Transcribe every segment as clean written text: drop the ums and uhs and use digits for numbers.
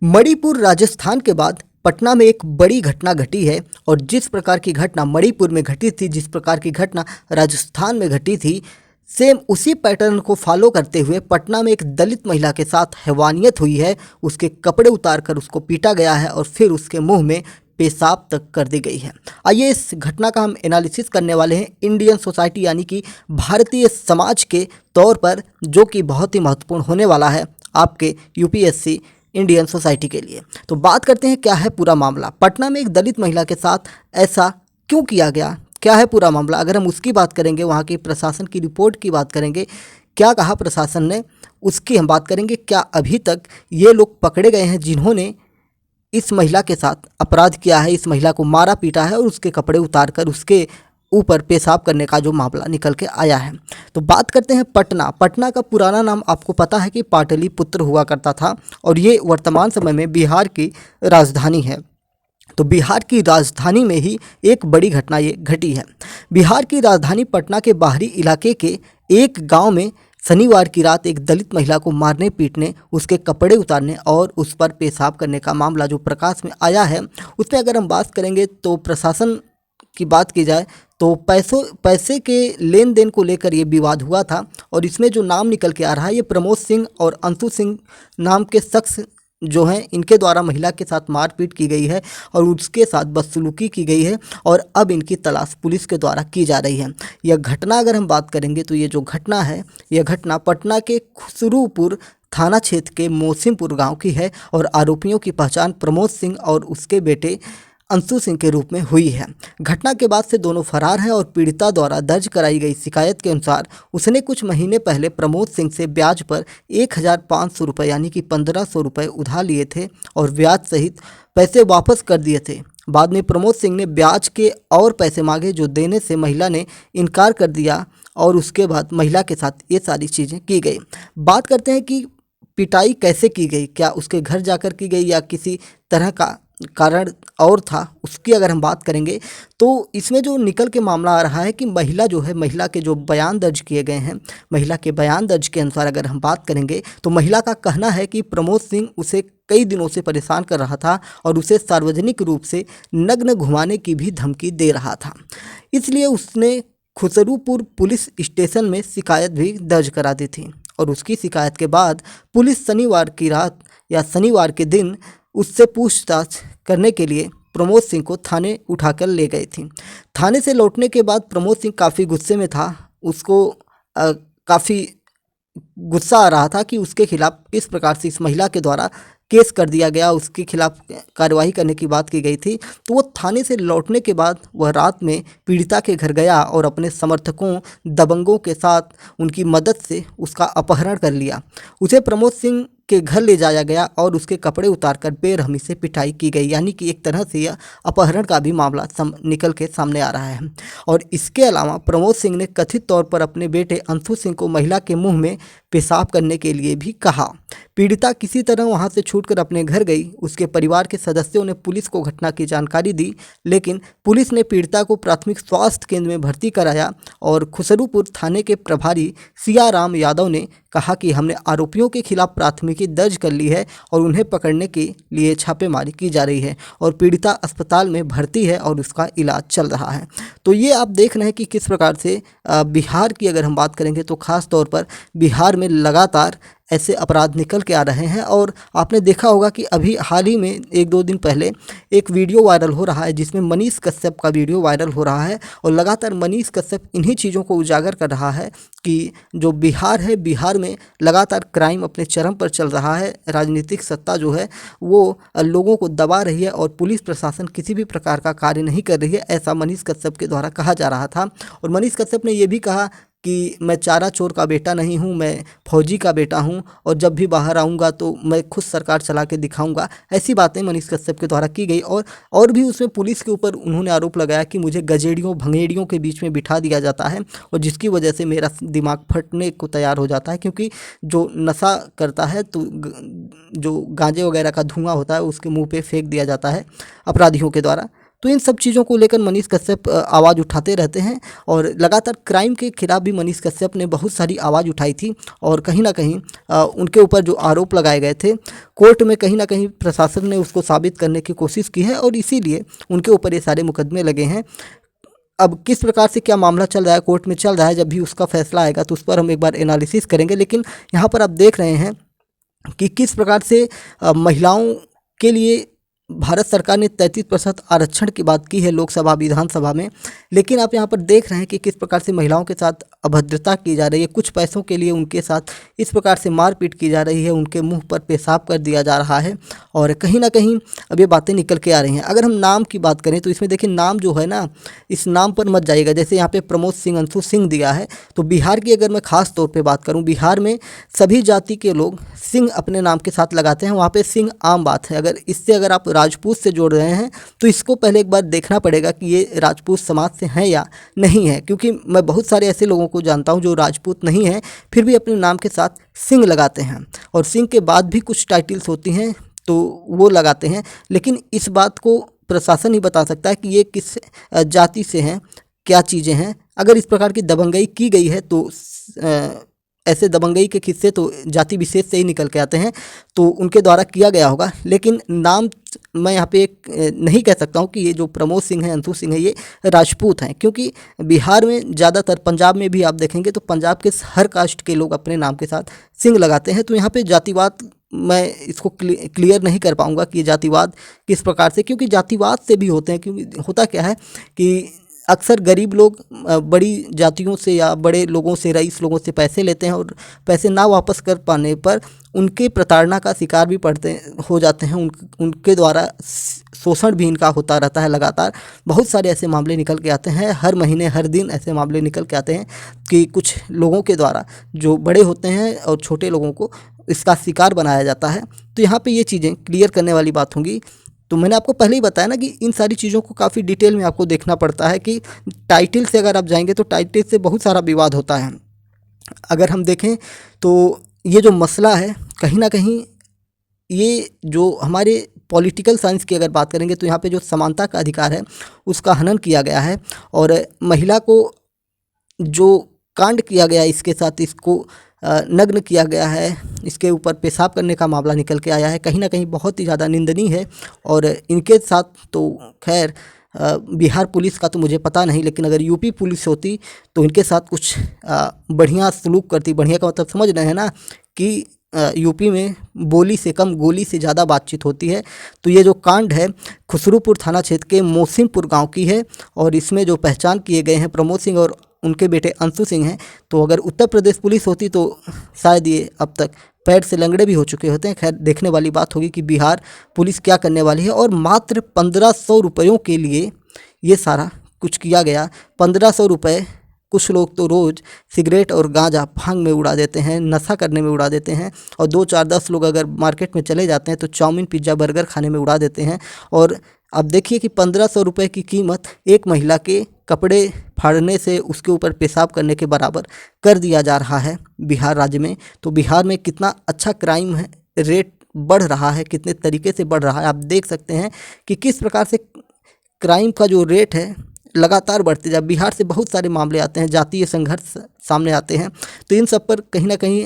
मणिपुर राजस्थान के बाद पटना में एक बड़ी घटना घटी है। और जिस प्रकार की घटना मणिपुर में घटी थी, जिस प्रकार की घटना राजस्थान में घटी थी, सेम उसी पैटर्न को फॉलो करते हुए पटना में एक दलित महिला के साथ हैवानियत हुई है। उसके कपड़े उतारकर उसको पीटा गया है और फिर उसके मुंह में पेशाब तक कर दी गई है। आइए इस घटना का हम एनालिसिस करने वाले हैं इंडियन सोसाइटी यानी कि भारतीय समाज के तौर पर, जो कि बहुत ही महत्वपूर्ण होने वाला है आपके यूपीएससी इंडियन सोसाइटी के लिए। तो बात करते हैं क्या है पूरा मामला। पटना में एक दलित महिला के साथ ऐसा क्यों किया गया, क्या है पूरा मामला। अगर हम उसकी बात करेंगे, वहाँ की प्रशासन की रिपोर्ट की बात करेंगे, क्या कहा प्रशासन ने, उसकी हम बात करेंगे। क्या अभी तक ये लोग पकड़े गए हैं जिन्होंने इस महिला के साथ अपराध किया है, इस महिला को मारा पीटा है और उसके कपड़े उतारकर उसके ऊपर पेशाब करने का जो मामला निकल के आया है। तो बात करते हैं पटना। पटना का पुराना नाम आपको पता है कि पाटलिपुत्र हुआ करता था और ये वर्तमान समय में बिहार की राजधानी है। तो बिहार की राजधानी में ही एक बड़ी घटना ये घटी है। बिहार की राजधानी पटना के बाहरी इलाके के एक गांव में शनिवार की रात एक दलित महिला को मारने पीटने, उसके कपड़े उतारने और उस पर पेशाब करने का मामला जो प्रकाश में आया है, उसमें अगर हम बात करेंगे तो प्रशासन की बात की जाए तो पैसे के लेन देन को लेकर ये विवाद हुआ था। और इसमें जो नाम निकल के आ रहा है, ये प्रमोद सिंह और अंशु सिंह नाम के शख्स जो हैं, इनके द्वारा महिला के साथ मारपीट की गई है और उसके साथ बदसलूकी की गई है और अब इनकी तलाश पुलिस के द्वारा की जा रही है। यह घटना अगर हम बात करेंगे तो ये जो घटना है, यह घटना पटना के खुसरूपुर थाना क्षेत्र के मोसिमपुर गांव की है और आरोपियों की पहचान प्रमोद सिंह और उसके बेटे अंशु सिंह के रूप में हुई है। घटना के बाद से दोनों फरार हैं और पीड़िता द्वारा दर्ज कराई गई शिकायत के अनुसार उसने कुछ महीने पहले प्रमोद सिंह से ब्याज पर 1,500 रुपये यानी कि 1,500 रुपये उधार लिए थे और ब्याज सहित पैसे वापस कर दिए थे। बाद में प्रमोद सिंह ने ब्याज के और पैसे मांगे, जो देने से महिला ने इनकार कर दिया और उसके बाद महिला के साथ ये सारी चीज़ें की गई। बात करते हैं कि पिटाई कैसे की गई, क्या उसके घर जाकर की गई या किसी तरह का कारण और था, उसकी अगर हम बात करेंगे तो इसमें जो निकल के मामला आ रहा है कि महिला जो है, महिला के जो बयान दर्ज किए गए हैं, महिला के बयान दर्ज के अनुसार अगर हम बात करेंगे तो महिला का कहना है कि प्रमोद सिंह उसे कई दिनों से परेशान कर रहा था और उसे सार्वजनिक रूप से नग्न घुमाने की भी धमकी दे रहा था। इसलिए उसने खुसरूपुर पुलिस स्टेशन में शिकायत भी दर्ज करा दी थी और उसकी शिकायत के बाद पुलिस शनिवार की रात या शनिवार के दिन उससे पूछताछ करने के लिए प्रमोद सिंह को थाने उठाकर ले गई थी। थाने से लौटने के बाद प्रमोद सिंह काफ़ी गुस्से में था। उसको काफ़ी गुस्सा आ रहा था कि उसके खिलाफ किस प्रकार से इस महिला के द्वारा केस कर दिया गया, उसके खिलाफ कार्रवाई करने की बात की गई थी। तो वो थाने से लौटने के बाद वह रात में पीड़िता के घर गया और अपने समर्थकों दबंगों के साथ उनकी मदद से उसका अपहरण कर लिया। उसे प्रमोद सिंह के घर ले जाया गया और उसके कपड़े उतारकर बेरहमी से पिटाई की गई, यानी कि एक तरह से यह अपहरण का भी मामला निकल के सामने आ रहा है। और इसके अलावा प्रमोद सिंह ने कथित तौर पर अपने बेटे अंशु सिंह को महिला के मुंह में पेशाब करने के लिए भी कहा। पीड़िता किसी तरह वहां से छूटकर अपने घर गई। उसके परिवार के सदस्यों ने पुलिस को घटना की जानकारी दी, लेकिन पुलिस ने पीड़िता को प्राथमिक स्वास्थ्य केंद्र में भर्ती कराया और खुसरूपुर थाने के प्रभारी सियाराम यादव ने कहा कि हमने आरोपियों के खिलाफ प्राथमिकी दर्ज कर ली है और उन्हें पकड़ने के लिए छापेमारी की जा रही है और पीड़िता अस्पताल में भर्ती है और उसका इलाज चल रहा है। तो ये आप देख रहे हैं कि किस प्रकार से बिहार की अगर हम बात करेंगे तो ख़ास तौर पर बिहार में लगातार ऐसे अपराध निकल के आ रहे हैं। और आपने देखा होगा कि अभी हाल ही में 1-2 दिन पहले एक वीडियो वायरल हो रहा है जिसमें मनीष कश्यप का वीडियो वायरल हो रहा है और लगातार मनीष कश्यप इन्हीं चीज़ों को उजागर कर रहा है कि जो बिहार है, बिहार में लगातार क्राइम अपने चरम पर चल रहा है। राजनीतिक सत्ता जो है वो लोगों को दबा रही है और पुलिस प्रशासन किसी भी प्रकार का कार्य नहीं कर रही है, ऐसा मनीष कश्यप के द्वारा कहा जा रहा था। और मनीष कश्यप ने ये भी कहा कि मैं चारा चोर का बेटा नहीं हूँ, मैं फौजी का बेटा हूँ और जब भी बाहर आऊँगा तो मैं खुद सरकार चला के दिखाऊँगा। ऐसी बातें मनीष कश्यप के द्वारा की गई और भी उसमें पुलिस के ऊपर उन्होंने आरोप लगाया कि मुझे गजेड़ियों भंगेड़ियों के बीच में बिठा दिया जाता है और जिसकी वजह से मेरा दिमाग फटने को तैयार हो जाता है, क्योंकि जो नशा करता है तो जो गांजे वगैरह का धुआं होता है उसके मुँह पर फेंक दिया जाता है अपराधियों के द्वारा। तो इन सब चीज़ों को लेकर मनीष कश्यप आवाज़ उठाते रहते हैं और लगातार क्राइम के खिलाफ भी मनीष कश्यप ने बहुत सारी आवाज़ उठाई थी और कहीं ना कहीं उनके ऊपर जो आरोप लगाए गए थे कोर्ट में कहीं ना कहीं प्रशासन ने उसको साबित करने की कोशिश की है और इसीलिए उनके ऊपर ये सारे मुकदमे लगे हैं। अब किस प्रकार से क्या मामला चल रहा है, कोर्ट में चल रहा है, जब भी उसका फैसला आएगा तो उस पर हम एक बार एनालिसिस करेंगे। लेकिन यहाँ पर आप देख रहे हैं कि किस प्रकार से महिलाओं के लिए भारत सरकार ने 33% आरक्षण की बात की है लोकसभा विधानसभा में, लेकिन आप यहाँ पर देख रहे हैं कि किस प्रकार से महिलाओं के साथ अभद्रता की जा रही है। कुछ पैसों के लिए उनके साथ इस प्रकार से मारपीट की जा रही है, उनके मुंह पर पेशाब कर दिया जा रहा है और कहीं ना कहीं अब ये बातें निकल के आ रही हैं। अगर हम नाम की बात करें तो इसमें देखिए नाम जो है ना, इस नाम पर मत जाइएगा। जैसे यहाँ पे प्रमोद सिंह, अंशु सिंह दिया है, तो बिहार की अगर मैं खास तौर पे बात करूँ, बिहार में सभी जाति के लोग सिंह अपने नाम के साथ लगाते हैं, वहाँ पे सिंह आम बात है। अगर आप राजपूत से जोड़ रहे हैं तो इसको पहले एक बार देखना पड़ेगा कि ये राजपूत समाज से हैं या नहीं है, क्योंकि मैं बहुत सारे ऐसे लोगों को जानता हूँ जो राजपूत नहीं हैं फिर भी अपने नाम के साथ सिंह लगाते हैं और सिंह के बाद भी कुछ टाइटल्स होती हैं तो वो लगाते हैं। लेकिन इस बात को प्रशासन ही बता सकता है कि ये किस जाति से हैं, क्या चीज़ें हैं। अगर इस प्रकार की दबंगई की गई है तो ऐसे दबंगई के किस्से तो जाति विशेष से ही निकल के आते हैं, तो उनके द्वारा किया गया होगा। लेकिन नाम मैं यहाँ पे एक नहीं कह सकता हूँ कि ये जो प्रमोद सिंह हैं, अंशु सिंह है, ये राजपूत हैं, क्योंकि बिहार में ज़्यादातर, पंजाब में भी आप देखेंगे तो पंजाब के हर कास्ट के लोग अपने नाम के साथ सिंह लगाते हैं। तो यहाँ पे जातिवाद मैं इसको क्लियर नहीं कर पाऊँगा कि ये जातिवाद किस प्रकार से, क्योंकि जातिवाद से भी होते हैं। क्योंकि होता क्या है कि अक्सर गरीब लोग बड़ी जातियों से या बड़े लोगों से, रईस लोगों से पैसे लेते हैं और पैसे ना वापस कर पाने पर उनके प्रताड़ना का शिकार भी हो जाते हैं। उनके द्वारा शोषण भी इनका होता रहता है लगातार। बहुत सारे ऐसे मामले निकल के आते हैं, हर महीने हर दिन ऐसे मामले निकल के आते हैं कि कुछ लोगों के द्वारा जो बड़े होते हैं और छोटे लोगों को इसका शिकार बनाया जाता है। तो यहाँ पे ये चीज़ें क्लियर करने वाली बात होंगी। तो मैंने आपको पहले ही बताया ना कि इन सारी चीज़ों को काफ़ी डिटेल में आपको देखना पड़ता है कि टाइटल से अगर आप जाएंगे तो टाइटल से बहुत सारा विवाद होता है। अगर हम देखें तो ये जो मसला है कहीं ना कहीं, ये जो हमारे पॉलिटिकल साइंस की अगर बात करेंगे तो यहाँ पे जो समानता का अधिकार है उसका हनन किया गया है और महिला को जो कांड किया गया इसके साथ, इसको नग्न किया गया है, इसके ऊपर पेशाब करने का मामला निकल के आया है, कहीं ना कहीं बहुत ही ज़्यादा निंदनीय है। और इनके साथ तो खैर बिहार पुलिस का तो मुझे पता नहीं, लेकिन अगर यूपी पुलिस होती तो इनके साथ कुछ बढ़िया सलूक करती। बढ़िया का मतलब समझ रहे हैं ना कि यूपी में बोली से कम गोली से ज़्यादा बातचीत होती है। तो ये जो कांड है खुसरूपुर थाना क्षेत्र के मोसिमपुर गांव की है और इसमें जो पहचान किए गए हैं प्रमोद सिंह और उनके बेटे अंशु सिंह हैं। तो अगर उत्तर प्रदेश पुलिस होती तो शायद ये अब तक पैर से लंगड़े भी हो चुके होते हैं। खैर देखने वाली बात होगी कि बिहार पुलिस क्या करने वाली है। और मात्र 1500 रुपयों के लिए ये सारा कुछ किया गया। 1500 रुपये कुछ लोग तो रोज़ सिगरेट और गांजा भांग में उड़ा देते हैं, नशा करने में उड़ा देते हैं। और 2 4 10 लोग अगर मार्केट में चले जाते हैं तो चाउमीन पिज्ज़ा बर्गर खाने में उड़ा देते हैं। और अब देखिए कि 1500 रुपये की कीमत एक महिला के कपड़े फाड़ने से, उसके ऊपर पेशाब करने के बराबर कर दिया जा रहा है बिहार राज्य में। तो बिहार में कितना अच्छा क्राइम है, रेट बढ़ रहा है, कितने तरीके से बढ़ रहा है। आप देख सकते हैं कि किस प्रकार से क्राइम का जो रेट है लगातार बढ़ते जा। बिहार से बहुत सारे मामले आते हैं, जातीय संघर्ष सामने आते हैं। तो इन सब पर कहीं ना कहीं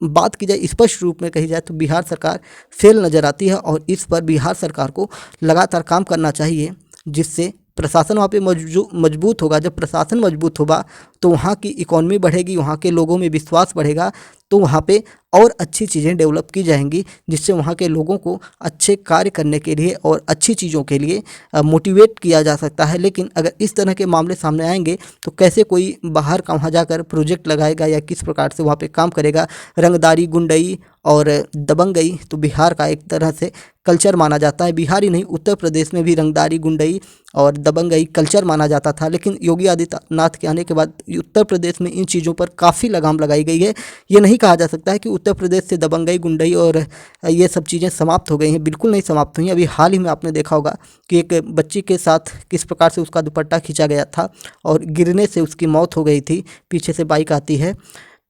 बात की जाए, स्पष्ट रूप में कही जाए तो बिहार सरकार फेल नज़र आती है और इस पर बिहार सरकार को लगातार काम करना चाहिए, जिससे प्रशासन वहाँ पे मजबूत होगा। जब प्रशासन मजबूत होगा तो वहाँ की इकॉनमी बढ़ेगी, वहाँ के लोगों में विश्वास बढ़ेगा, तो वहाँ पे और अच्छी चीज़ें डेवलप की जाएंगी, जिससे वहाँ के लोगों को अच्छे कार्य करने के लिए और अच्छी चीज़ों के लिए मोटिवेट किया जा सकता है। लेकिन अगर इस तरह के मामले सामने आएंगे तो कैसे कोई बाहर का वहाँ जाकर प्रोजेक्ट लगाएगा या किस प्रकार से वहाँ पे काम करेगा। रंगदारी, गुंडई और दबंगई तो बिहार का एक तरह से कल्चर माना जाता है। बिहार ही नहीं, उत्तर प्रदेश में भी रंगदारी, गुंडई और दबंगई कल्चर माना जाता था। लेकिन योगी आदित्यनाथ के आने के बाद उत्तर प्रदेश में इन चीज़ों पर काफ़ी लगाम लगाई गई है। ये नहीं कहा जा सकता है कि उत्तर प्रदेश से दबंगई, गुंडई और ये सब चीज़ें समाप्त हो गई हैं, बिल्कुल नहीं समाप्त हुई हैं। अभी हाल ही में आपने देखा होगा कि एक बच्ची के साथ किस प्रकार से उसका दुपट्टा खींचा गया था और गिरने से उसकी मौत हो गई थी, पीछे से बाइक आती है।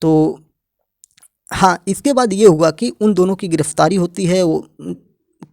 तो हाँ, इसके बाद ये हुआ कि उन दोनों की गिरफ्तारी होती है। वो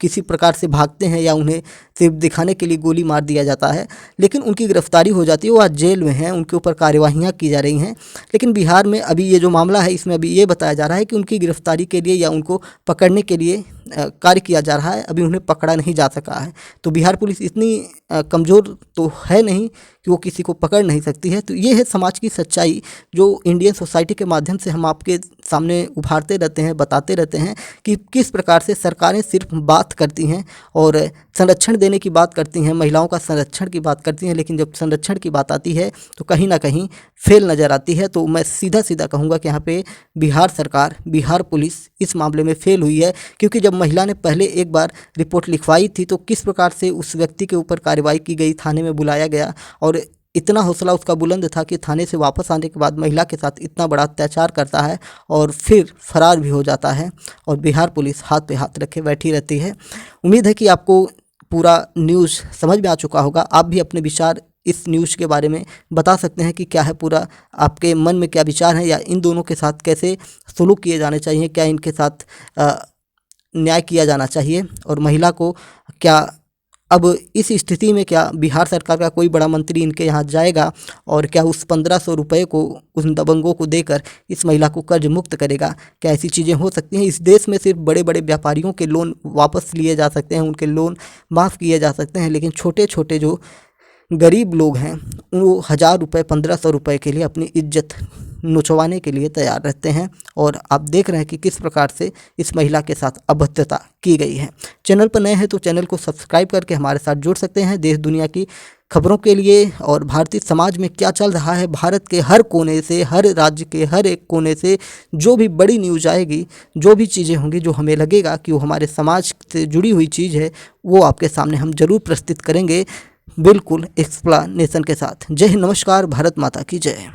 किसी प्रकार से भागते हैं या उन्हें सिर्फ दिखाने के लिए गोली मार दिया जाता है, लेकिन उनकी गिरफ्तारी हो जाती है। वो आज जेल में हैं, उनके ऊपर कार्यवाहियाँ की जा रही हैं। लेकिन बिहार में अभी ये जो मामला है, इसमें अभी ये बताया जा रहा है कि उनकी गिरफ्तारी के लिए या उनको पकड़ने के लिए कार्य किया जा रहा है, अभी उन्हें पकड़ा नहीं जा सका है। तो बिहार पुलिस इतनी कमज़ोर तो है नहीं कि वो किसी को पकड़ नहीं सकती है। तो ये है समाज की सच्चाई, जो इंडियन सोसाइटी के माध्यम से हम आपके सामने उभारते रहते हैं, बताते रहते हैं कि किस प्रकार से सरकारें सिर्फ बात करती हैं और संरक्षण देने की बात करती हैं, महिलाओं का संरक्षण की बात करती हैं, लेकिन जब संरक्षण की बात आती है तो कहीं ना कहीं फेल नज़र आती है। तो मैं सीधा सीधा कहूँगा कि यहाँ पे बिहार सरकार, बिहार पुलिस इस मामले में फेल हुई है। क्योंकि जब महिला ने पहले एक बार रिपोर्ट लिखवाई थी तो किस प्रकार से उस व्यक्ति के ऊपर कार्रवाई की गई, थाने में बुलाया गया और इतना हौसला उसका बुलंद था कि थाने से वापस आने के बाद महिला के साथ इतना बड़ा अत्याचार करता है और फिर फरार भी हो जाता है और बिहार पुलिस हाथ पे हाथ रखे बैठी रहती है। उम्मीद है कि आपको पूरा न्यूज़ समझ में आ चुका होगा। आप भी अपने विचार इस न्यूज़ के बारे में बता सकते हैं कि क्या है, पूरा आपके मन में क्या विचार हैं या इन दोनों के साथ कैसे सलूक किए जाने चाहिए, क्या इनके साथ न्याय किया जाना चाहिए और महिला को क्या अब इस स्थिति में क्या बिहार सरकार का कोई बड़ा मंत्री इनके यहाँ जाएगा और क्या उस 1500 रुपये को उन दबंगों को देकर इस महिला को कर्ज मुक्त करेगा? क्या ऐसी चीज़ें हो सकती हैं? इस देश में सिर्फ बड़े बड़े व्यापारियों के लोन वापस लिए जा सकते हैं, उनके लोन माफ़ किए जा सकते हैं, लेकिन छोटे छोटे जो गरीब लोग हैं वो 1000 रुपये 1500 रुपये के लिए अपनी इज्जत नुचवाने के लिए तैयार रहते हैं। और आप देख रहे हैं कि किस प्रकार से इस महिला के साथ अभद्रता की गई है। चैनल पर नए हैं तो चैनल को सब्सक्राइब करके हमारे साथ जुड़ सकते हैं देश दुनिया की खबरों के लिए और भारतीय समाज में क्या चल रहा है, भारत के हर कोने से, हर राज्य के हर एक कोने से जो भी बड़ी न्यूज़ आएगी, जो भी चीज़ें होंगी जो हमें लगेगा कि वो हमारे समाज से जुड़ी हुई चीज़ है, वो आपके सामने हम ज़रूर प्रस्तुत करेंगे, बिल्कुल एक्सप्लेनेशन के साथ। जय हिंद, नमस्कार, भारत माता की जय।